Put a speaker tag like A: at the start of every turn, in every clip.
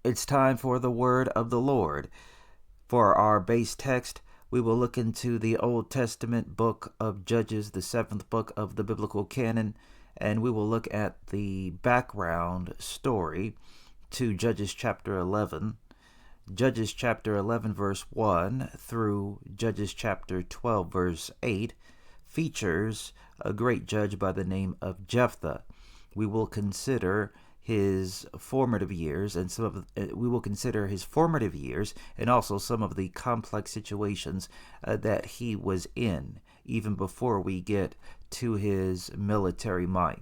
A: It's time for the word of the Lord. For our base text, we will look into the Old Testament book of Judges, the seventh book of the biblical canon, and we will look at the background story to Judges chapter 11. Judges chapter 11 verse 1 through Judges chapter 12 verse 8 features a great judge by the name of Jephthah. We will consider his formative years and and also some of the complex situations that he was in even before we get to his military might.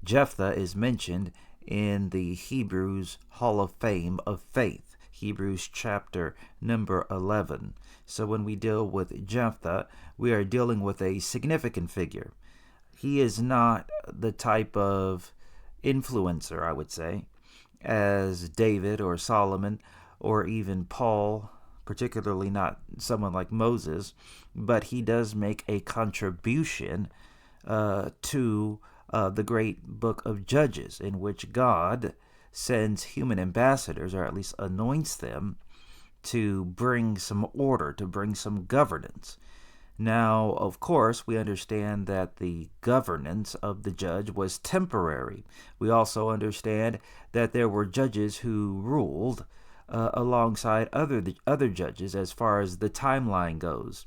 A: Jephthah is mentioned in the Hebrews Hall of Fame of Faith, Hebrews chapter number 11. So when we deal with Jephthah, we are dealing with a significant figure. He is not the type of influencer, I would say, as David or Solomon or even Paul, particularly not someone like Moses, but he does make a contribution to the great book of Judges, in which God sends human ambassadors, or at least anoints them, to bring some order, to bring some governance. Now, of course, we understand that the governance of the judge was temporary. We also understand that there were judges who ruled alongside other judges as far as the timeline goes.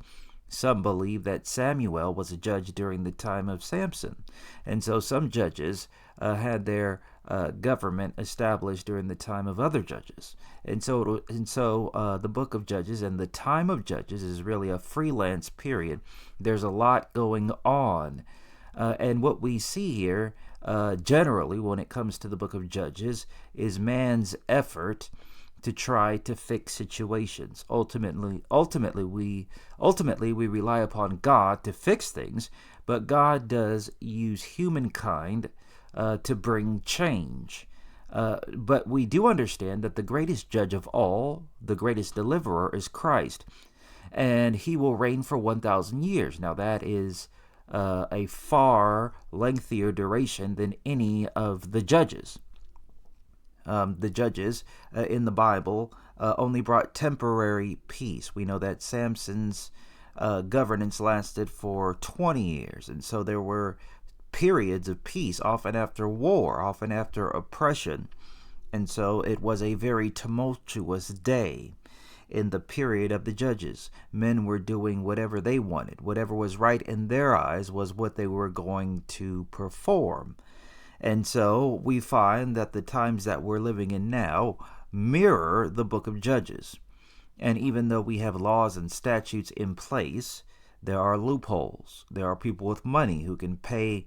A: Some believe that Samuel was a judge during the time of Samson, and so some judges had their government established during the time of other judges. And so the book of Judges and the time of Judges is really a freelance period. There's a lot going on. And what we see here, generally, when it comes to the book of Judges, is man's effort to try to fix situations. Ultimately, we rely upon God to fix things, but God does use humankind to bring change. But we do understand that the greatest judge of all, the greatest deliverer, is Christ, and he will reign for 1,000 years. Now that is a far lengthier duration than any of the judges. The judges in the Bible only brought temporary peace. We know that Samson's governance lasted for 20 years, and so there were periods of peace, often after war, often after oppression. And so it was a very tumultuous day in the period of the judges. Men were doing whatever they wanted. Whatever was right in their eyes was what they were going to perform. And so we find that the times that we're living in now mirror the book of Judges. And even though we have laws and statutes in place, there are loopholes. There are people with money who can pay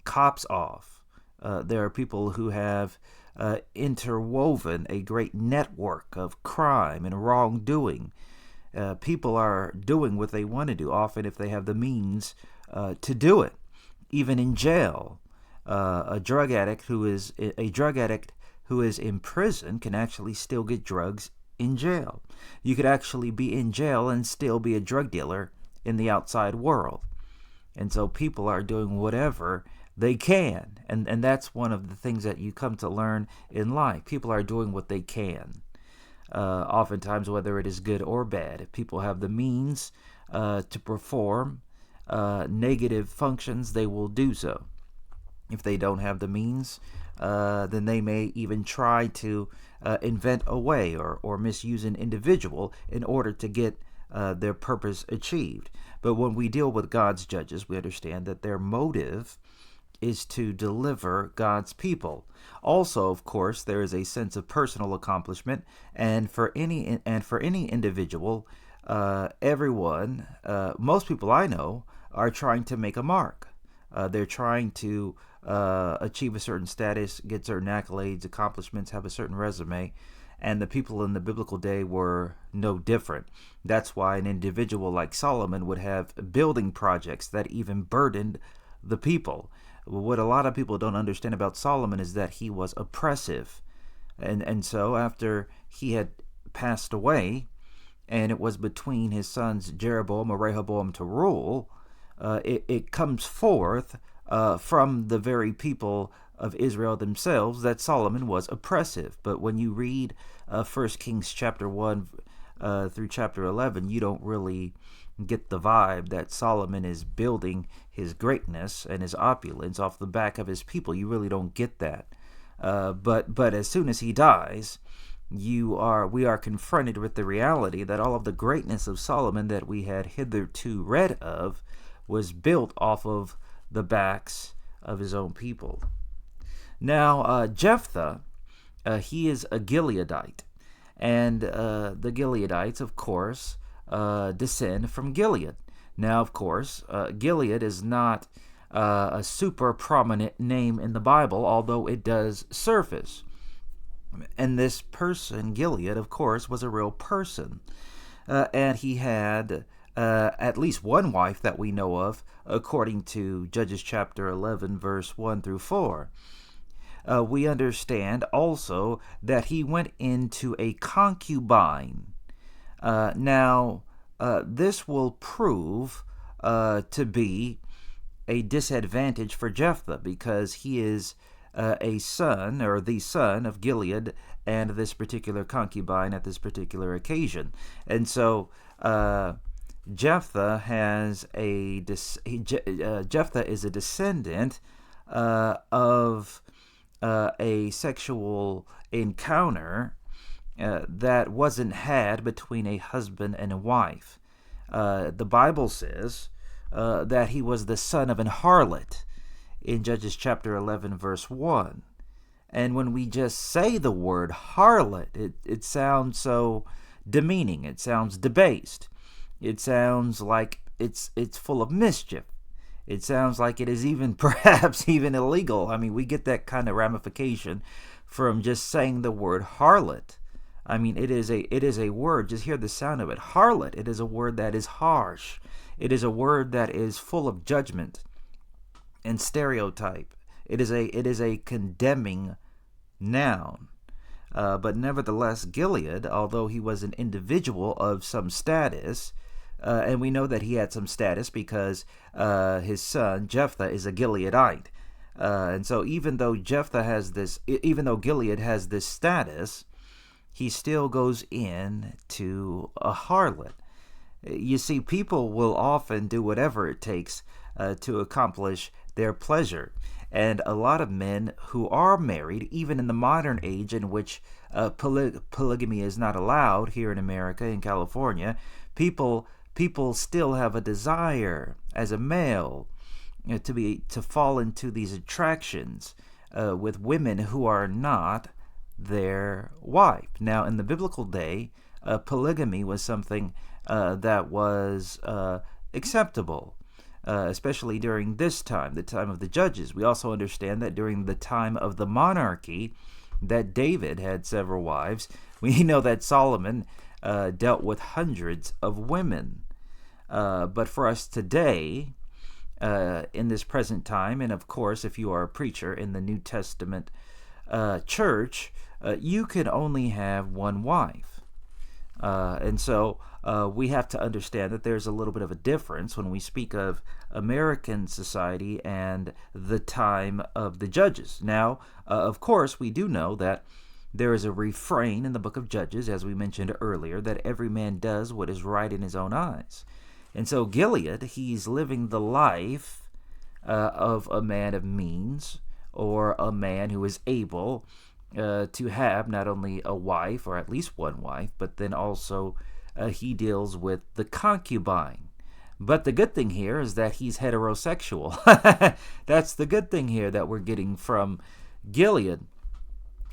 A: cops off. There are people who have interwoven a great network of crime and wrongdoing. People are doing what they want to do, often if they have the means to do it. Even in jail, a drug addict who is in prison can actually still get drugs in jail. You could actually be in jail and still be a drug dealer in the outside world. And so people are doing whatever they can. And that's one of the things that you come to learn in life. People are doing what they can. Oftentimes, whether it is good or bad. If people have the means to perform negative functions, they will do so. If they don't have the means, then they may even try to invent a way or misuse an individual in order to get their purpose achieved. But when we deal with God's judges, we understand that their motive is to deliver God's people. Also, of course, there is a sense of personal accomplishment, and for any individual, everyone, most people I know, are trying to make a mark. They're trying to achieve a certain status, get certain accolades, accomplishments, have a certain resume. And the people in the biblical day were no different. That's why an individual like Solomon would have building projects that even burdened the people. What a lot of people don't understand about Solomon is that he was oppressive. And so after he had passed away, and it was between his sons Jeroboam or Rehoboam to rule, it comes forth from the very people of Israel themselves that Solomon was oppressive. But when you read 1 Kings chapter 1 through chapter 11, you don't really get the vibe that Solomon is building his greatness and his opulence off the back of his people. You really don't get that. But as soon as he dies, we are confronted with the reality that all of the greatness of Solomon that we had hitherto read of was built off of the backs of his own people. Now, Jephthah, he is a Gileadite, and the Gileadites, of course, descend from Gilead. Now, of course, Gilead is not a super prominent name in the Bible, although it does surface. And this person, Gilead, of course, was a real person. And he had at least one wife that we know of, according to Judges chapter 11, verse 1 through 4. We understand also that he went into a concubine. Now, this will prove to be a disadvantage for Jephthah, because he is a son, or the son of Gilead, and this particular concubine at this particular occasion. And so Jephthah Jephthah is a descendant of a sexual encounter that wasn't had between a husband and a wife. The Bible says that he was the son of an harlot in Judges chapter 11, verse 1. And when we just say the word harlot, it sounds so demeaning. It sounds debased. It sounds like it's full of mischief. It sounds like it is even perhaps even illegal. I mean, we get that kind of ramification from just saying the word harlot. I mean, it is a word. Just hear the sound of it. Harlot. It is a word that is harsh. It is a word that is full of judgment and stereotype. It is a condemning noun. But nevertheless, Gilead, although he was an individual of some status, and we know that he had some status because his son Jephthah is a Gileadite, and so even though Gilead has this status, he still goes into a harlot. You see, people will often do whatever it takes to accomplish their pleasure. And a lot of men who are married, even in the modern age in which polygamy is not allowed here in America, in California, people still have a desire as a male to fall into these attractions with women who are not their wife. Now, in the biblical day, polygamy was something that was acceptable. Especially during this time, the time of the judges. We also understand that during the time of the monarchy, that David had several wives. We know that Solomon dealt with hundreds of women. But for us today, in this present time, and of course, if you are a preacher in the New Testament church, you can only have one wife. And so we have to understand that there's a little bit of a difference when we speak of American society and the time of the judges. Now, of course, we do know that there is a refrain in the book of Judges, as we mentioned earlier, that every man does what is right in his own eyes. And so Gilead, he's living the life of a man of means, or a man who is able to have not only a wife, or at least one wife, but then also he deals with the concubine. But the good thing here is that he's heterosexual. That's the good thing here that we're getting from Gilead.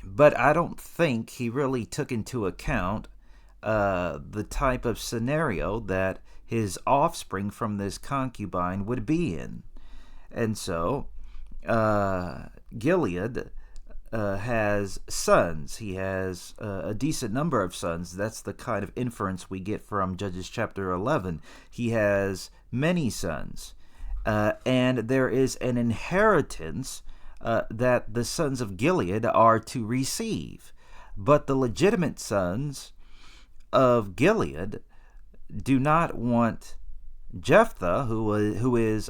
A: But I don't think he really took into account the type of scenario that his offspring from this concubine would be in. And so Gilead has sons. He has a decent number of sons. That's the kind of inference we get from Judges chapter 11. He has many sons. And there is an inheritance that the sons of Gilead are to receive. But the legitimate sons of Gilead do not want Jephthah, who is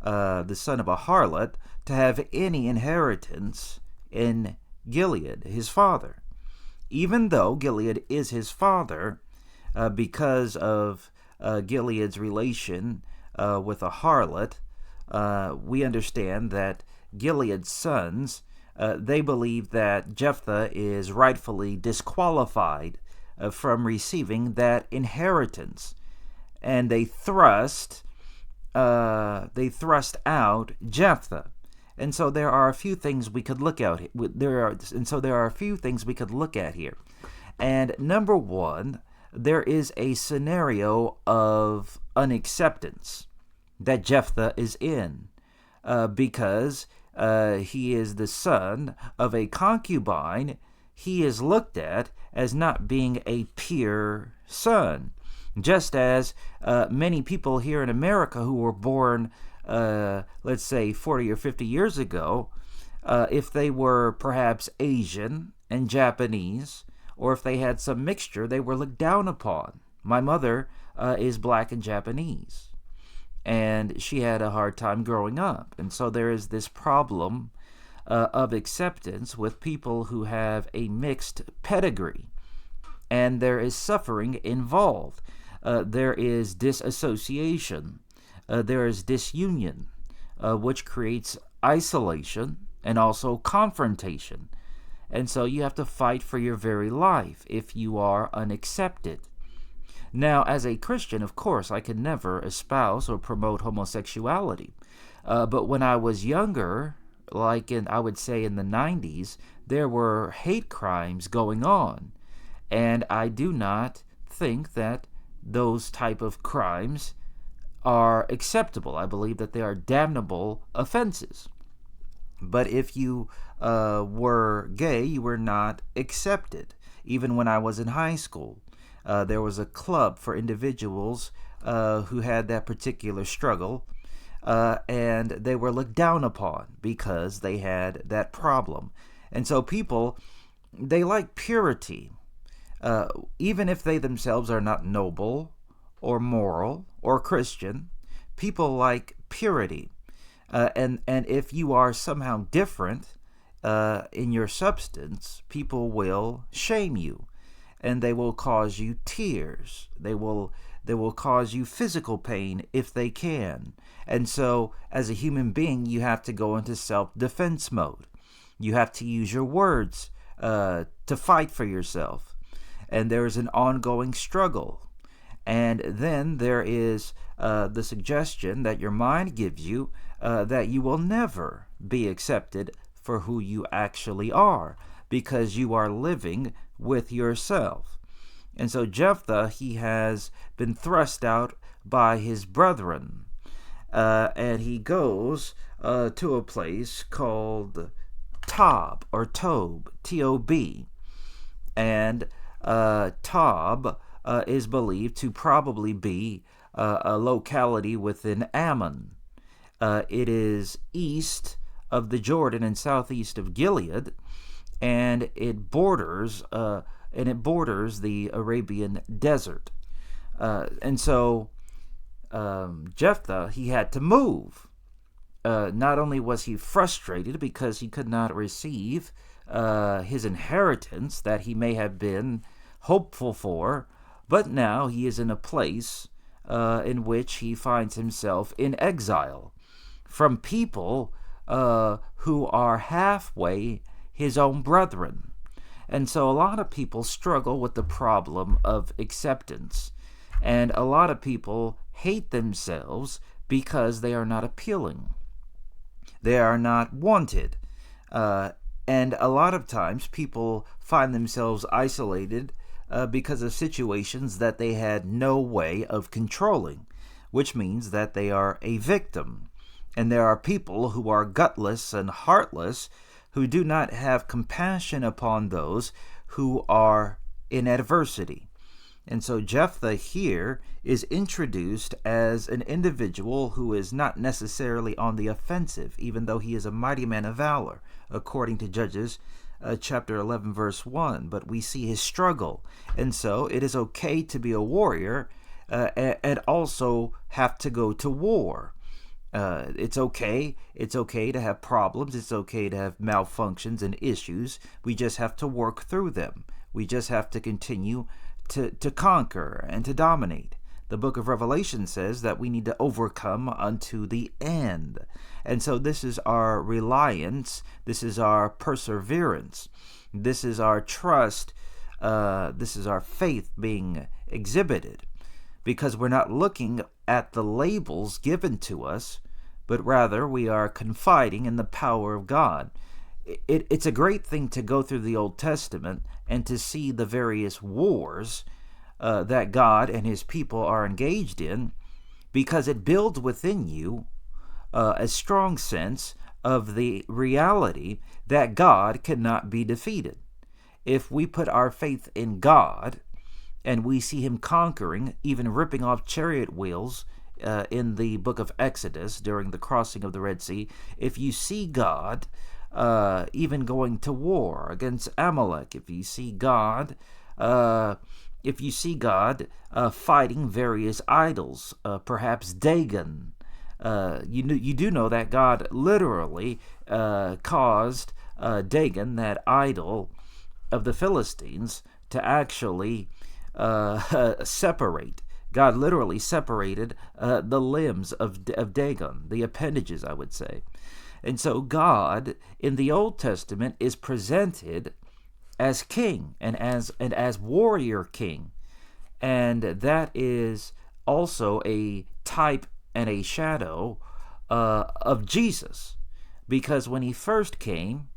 A: the son of a harlot, to have any inheritance in Gilead, his father. Even though Gilead is his father, because of Gilead's relation with a harlot, we understand that Gilead's sons, they believe that Jephthah is rightfully disqualified from receiving that inheritance, and they thrust out Jephthah. And so there are a few things we could look at. There are a few things we could look at here. And number one, there is a scenario of unacceptance that Jephthah is in, because he is the son of a concubine. He is looked at as not being a pure son, just as many people here in America who were born, let's say 40 or 50 years ago, if they were perhaps Asian and Japanese, or if they had some mixture, they were looked down upon. My mother is black and Japanese, and she had a hard time growing up. And so there is this problem of acceptance with people who have a mixed pedigree, and there is suffering involved. There is disassociation. There is disunion, which creates isolation and also confrontation. And so you have to fight for your very life if you are unaccepted. Now, as a Christian, of course, I could never espouse or promote homosexuality. But when I was younger, I would say in the 90s, there were hate crimes going on. And I do not think that those type of crimes are acceptable. I believe that they are damnable offenses. But if you were gay, you were not accepted. Even when I was in high school, there was a club for individuals who had that particular struggle, and they were looked down upon because they had that problem. And so people, they like purity. Even if they themselves are not noble or moral or Christian, people like purity. And if you are somehow different in your substance, people will shame you, and they will cause you tears. They will cause you physical pain if they can. And so, as a human being, you have to go into self-defense mode. You have to use your words to fight for yourself. And there is an ongoing struggle. And then there is the suggestion that your mind gives you that you will never be accepted for who you actually are, because you are living with yourself. And so Jephthah, he has been thrust out by his brethren, and he goes to a place called Tob, or Tob, T-O-B. And Tob is believed to probably be a locality within Ammon. It is east of the Jordan and southeast of Gilead, and it borders the Arabian desert. And so Jephthah, he had to move. Not only was he frustrated because he could not receive his inheritance that he may have been hopeful for, but now he is in a place in which he finds himself in exile from people who are halfway his own brethren. And so a lot of people struggle with the problem of acceptance, and a lot of people hate themselves because they are not appealing. They are not wanted. And a lot of times people find themselves isolated because of situations that they had no way of controlling, which means that they are a victim. And there are people who are gutless and heartless, who do not have compassion upon those who are in adversity. And so Jephthah here is introduced as an individual who is not necessarily on the offensive, even though he is a mighty man of valor, according to Judges chapter 11, verse 1. But we see his struggle. And so it is okay to be a warrior and also have to go to war. It's okay. It's okay to have problems. It's okay to have malfunctions and issues. We just have to work through them. We just have to continue to conquer and to dominate. The book of Revelation says that we need to overcome unto the end. And so this is our reliance. This is our perseverance. This is our trust. This is our faith being exhibited, because we're not looking at the labels given to us, but rather we are confiding in the power of God. It's a great thing to go through the Old Testament and to see the various wars that God and his people are engaged in, because it builds within you a strong sense of the reality that God cannot be defeated. If we put our faith in God and we see him conquering, even ripping off chariot wheels in the book of Exodus during the crossing of the Red Sea, if you see God even going to war against Amalek, if you see God fighting various idols, perhaps Dagon, you do know that God literally caused Dagon, that idol of the Philistines, to actually separate. God literally separated the limbs of Dagon, the appendages, I would say. And so God in the Old Testament is presented as king and as warrior king. And that is also a type and a shadow of Jesus, because when he first came,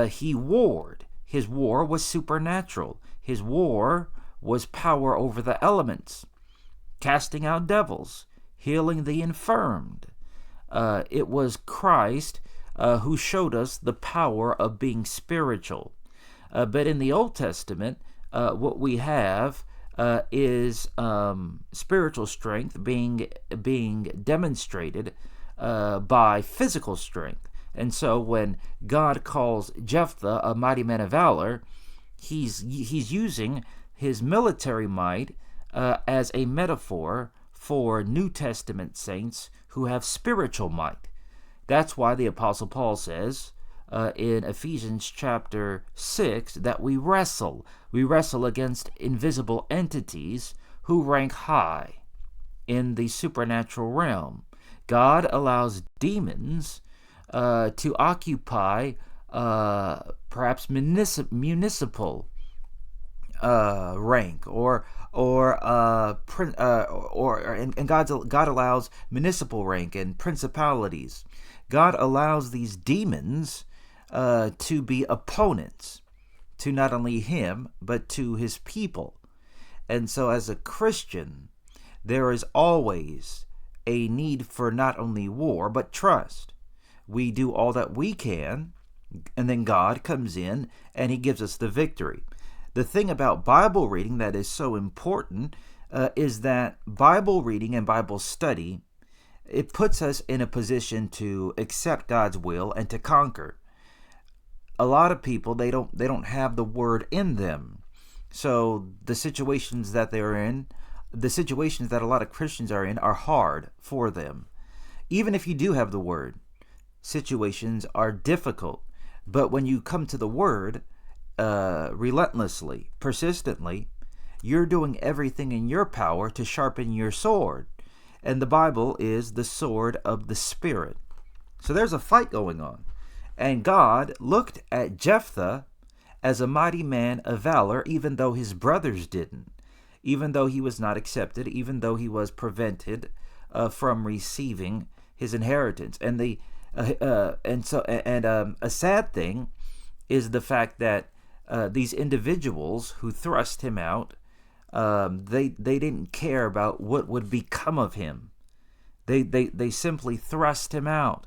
A: he warred. His war was supernatural. His war was power over the elements, casting out devils, healing the infirmed. It was Christ who showed us the power of being spiritual. But in the Old Testament, what we have is spiritual strength being demonstrated by physical strength. And so when God calls Jephthah a mighty man of valor, he's using his military might as a metaphor for New Testament saints who have spiritual might. That's why the Apostle Paul says in Ephesians chapter 6 that we wrestle against invisible entities who rank high in the supernatural realm. God allows demons to occupy perhaps municipal rank, and God allows municipal rank and principalities. God allows these demons to be opponents to not only him but to his people. And so as a Christian, there is always a need for not only war but trust. We do all that we can, and then God comes in and he gives us the victory. The thing about Bible reading that is so important is that Bible reading and Bible study, it puts us in a position to accept God's will and to conquer. A lot of people, they don't have the word in them. So the situations that they're in, the situations that a lot of Christians are in, are hard for them. Even if you do have the word, situations are difficult. But when you come to the word relentlessly, persistently, you're doing everything in your power to sharpen your sword. And the Bible is the sword of the Spirit. So there's a fight going on. And God looked at Jephthah as a mighty man of valor, even though his brothers didn't, even though he was not accepted, even though he was prevented from receiving his inheritance. And a sad thing is the fact that these individuals who thrust him out, they didn't care about what would become of him. They simply thrust him out,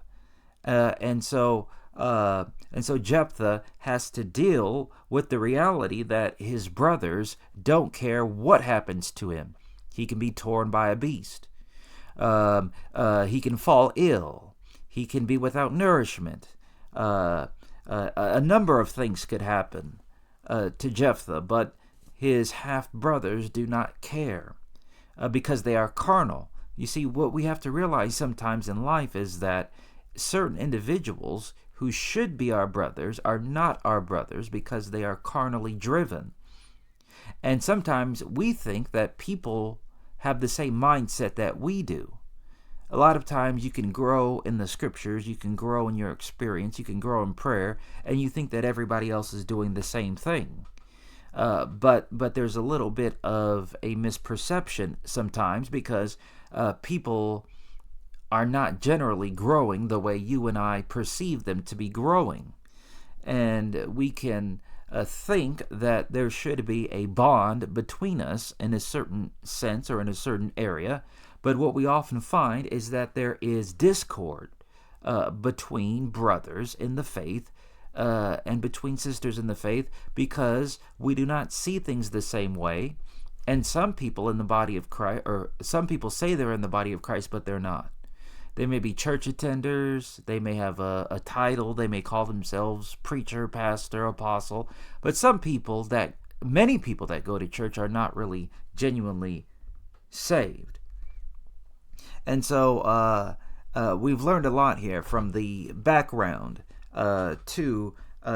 A: and so Jephthah has to deal with the reality that his brothers don't care what happens to him. He can be torn by a beast. He can fall ill. He can be without nourishment. A number of things could happen to Jephthah, but his half-brothers do not care because they are carnal. You see, what we have to realize sometimes in life is that certain individuals who should be our brothers are not our brothers because they are carnally driven. And sometimes we think that people have the same mindset that we do. A lot of times you can grow in the scriptures, you can grow in your experience, you can grow in prayer, and you think that everybody else is doing the same thing. But there's a little bit of a misperception sometimes because people are not generally growing the way you and I perceive them to be growing. And we can think that there should be a bond between us in a certain sense or in a certain area. But what we often find is that there is discord between brothers in the faith and between sisters in the faith because we do not see things the same way. And some people in the body of Christ, or some people say they're in the body of Christ, but they're not. They may be church attenders, they may have a title, they may call themselves preacher, pastor, apostle, but many people that go to church are not really genuinely saved. And so we've learned a lot here from the background to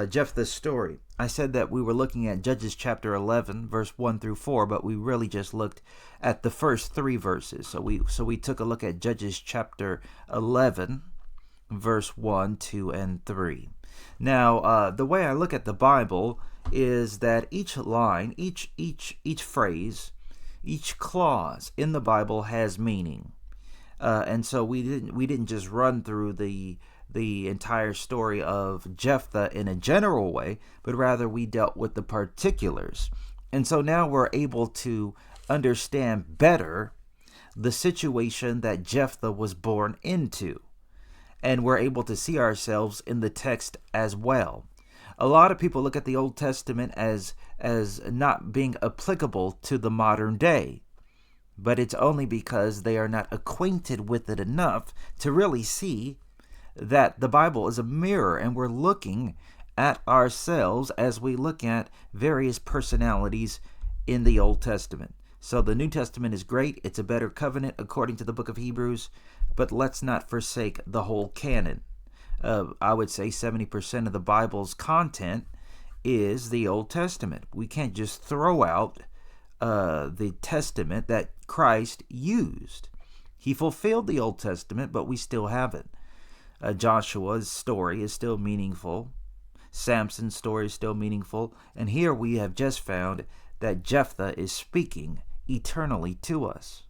A: Jephthah's story. I said that we were looking at Judges chapter 11, verse 1 through 4, but we really just looked at the first 3 verses. So we took a look at Judges chapter 11, verse 1, 2, and 3. Now, the way I look at the Bible is that each line, each phrase, each clause in the Bible has meaning. And so we didn't just run through the entire story of Jephthah in a general way, but rather we dealt with the particulars. And so now we're able to understand better the situation that Jephthah was born into. And we're able to see ourselves in the text as well. A lot of people look at the Old Testament as not being applicable to the modern day. But it's only because they are not acquainted with it enough to really see that the Bible is a mirror and we're looking at ourselves as we look at various personalities in the Old Testament. So the New Testament is great. It's a better covenant according to the book of Hebrews, but let's not forsake the whole canon. I would say 70% of the Bible's content is the Old Testament. We can't just throw out the testament that Christ used. He fulfilled the Old Testament, but we still have it. Joshua's story is still meaningful. Samson's story is still meaningful. And here we have just found that Jephthah is speaking eternally to us.